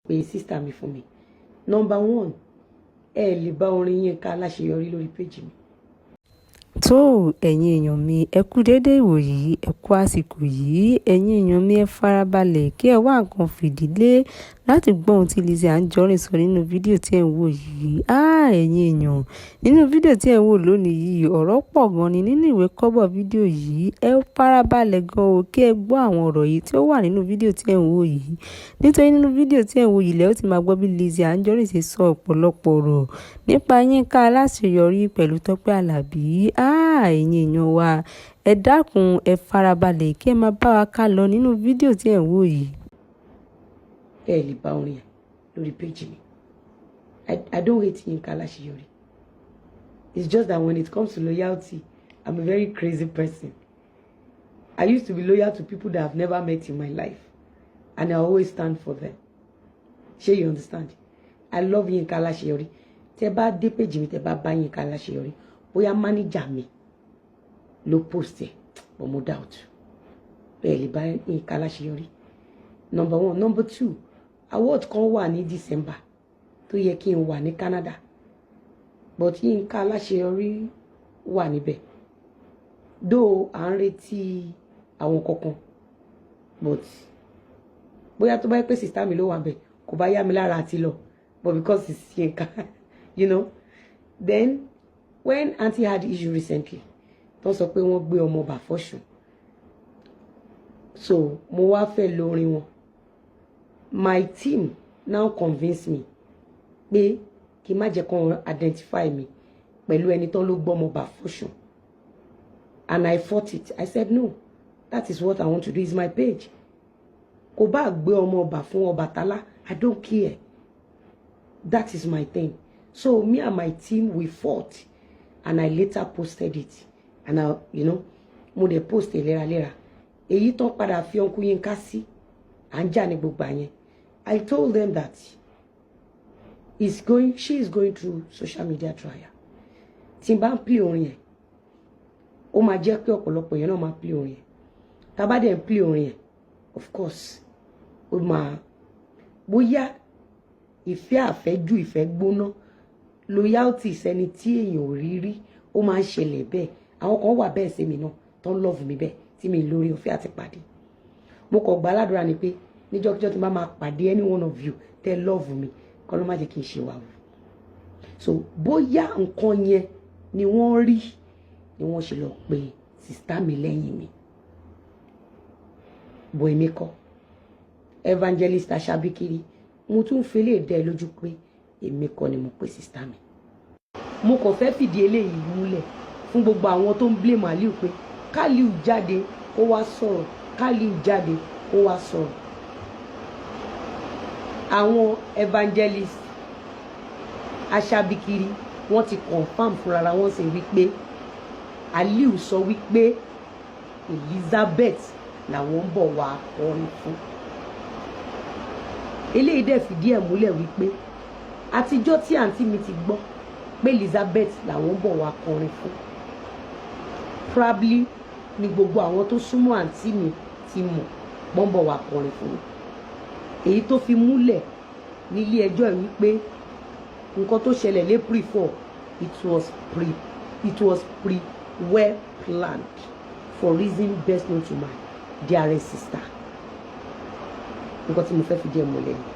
pé sísítà mi fún mi. Number one, ẹ lè bá orin Yínká Aláṣeyọrí lórí péjì mi. tó ẹ̀yin èèyàn mi ẹ kú déédéé ìwòyí ẹ kú àsìkò yìí ẹ̀yin èèyàn mi ẹ farabalẹ̀ kí ẹ wá nǹkan fìdílé láti gbọ́ ohun tí Lizzy Anjorin sọ nínú fídíò tí ẹ̀ ń wò yìí. ẹ̀yin èèyàn nínú fídíò tí ẹ̀ ń wò lónìí yìí ọ̀rọ̀ pọ̀ gan ni nínú ìwé kọ́bọ̀ fídíò yìí ẹ farabalẹ̀ gan o kí ẹ gbọ́ àwọn ọ̀rọ̀ yìí tí ó wà nínú fídíò tí ẹ̀ ń wò yìí nítorí nínú fídíò tí ẹ̀ ń wò yìí lẹ́ ó ti máa gbọ́ bí Lizzy Anjorin ṣe sọ ọ̀pọ̀lọpọ̀ ọ̀rọ̀ nípa Yínká Aláṣeyọrí pẹ̀lú Tọ́pẹ́ Àlàbí. ẹ̀yin èèyàn wa ẹ dákun ẹ farabalẹ̀ kí ẹ máa bá wa ká lọ nínú fídíò tí ẹ̀ ń wò yìí. ẹ lè bá orin yẹn lórí péjì mi. I don't hate Yínká Aláṣeyọrí. It's just that when it comes to loyalty, I'm a very crazy person. I used to be loyal to people that I've never met in my life, and I always stand for them. Shey you understand? I love Yínká Aláṣeyọrí. Tẹ́ bá dé péjì mi, tẹ́ bá bá Yínká Aláṣeyọrí, bóyá manager mi ló post ẹ̀, but mo doubt. Bẹ́ẹ̀ lè bá Yínká Aláṣeyọrí. Number one. Number two, award kan wà ní December tó yẹ kí n wà ní Canada, but Yínká Aláṣeyọrí wà níbẹ̀. Though à ń retí àwọn kankan, but bóyá tó bá yẹ pé sister mi ló wà bẹ̀ kò bá yá mi lára àti lọ, but because it's Yínká, you know. Then when auntie had issue recently, tó sọ pé wọ́n gbé ọmọ ọba fọ́ṣùn, so mo wá fẹ́ lo orin wọn. My team now convince me pé kí n má jẹ́ kó identify mi pẹ̀lú ẹni tó ló gbọ́ ọmọ ọba fọ́ṣùn, and I fought it. I said no, that is what I want to do, is my page. Kò bá gbé ọmọ ọba fún Ọbàtálá, I don't care. That is my thing. So me and my team, we fought, and I later posted it. And I, you know, mo de post léraléra. Èyí tó padà fi Uncle Yínká sí, à ń jà ní gbogbo àyẹn. I told them that she is going through social media trial. Tí n bá ń play orin yẹn, ó máa jẹ́ pé ọ̀pọ̀lọpọ̀ yẹn náà máa play orin yẹn. Tá bá dẹ̀ ń play orin yẹn, of course, ó máa bóyá ìfẹ́ àfẹ́jù ìfẹ́ gbóná, loyalty sẹ́ni tí èèyàn ò rí rí, ó máa ń ṣẹlẹ̀ bẹ́ẹ̀. Àwọn kan wà bẹ́ẹ̀ sí mi náà tó ń love mi bẹ́ẹ̀ tí mi lórí ọ̀fẹ́ àti pàdé. Mo kàn gbà ládùúrà ni pé níjọ́kíjọ́ tí n bá máa pàdé any one of you tẹ́ love mi, kọ́ ló má jẹ́ kí n ṣe wà wù. So bóyá nǹkan yẹn ni wọ́n rí ni wọ́n ṣe lọ pé sista mi lẹ́yìn mi. Bó èmi kọ́ Evangelist Ashabikiri, mo tún fi lè dẹ́ lójú pé èmi kọ́ ni mo pè sista mi. Mo kàn fẹ́ fìdí eléyìí múlẹ̀ fún gbogbo àwọn tó ń blame Aliu pé k'Aliu jáde kó wá sọ̀rọ̀, k'Aliu jáde kó wá sọ̀rọ̀. Àwọn Evangelist Ashabikiri wọ́n ti confirm fúnra wọn sì wípé Aliu sọ wípé Elizabeth làwọn ń bọ̀ wá kọrin fún. Eléyìí dẹ̀ fìdí ẹ̀ múlẹ̀ wípé àtijọ́ tí àǹtí mi ti gbọ́ pé Elizabeth làwọn ń bọ̀ wá kọrin fún, probably ni gbogbo àwọn tó súnmọ́ àǹtí mi ti mọ̀ wọ́n ń bọ̀ wá kọrin fún. Èyí tó fi múlẹ̀ nílé ẹjọ́ ẹ̀ wípé nǹkan tó ṣẹlẹ̀ l'April 4, it was well planned for reason best known to my dearest sister. Nǹkan tí mo fẹ́ fi díẹ̀ múlẹ̀ ni.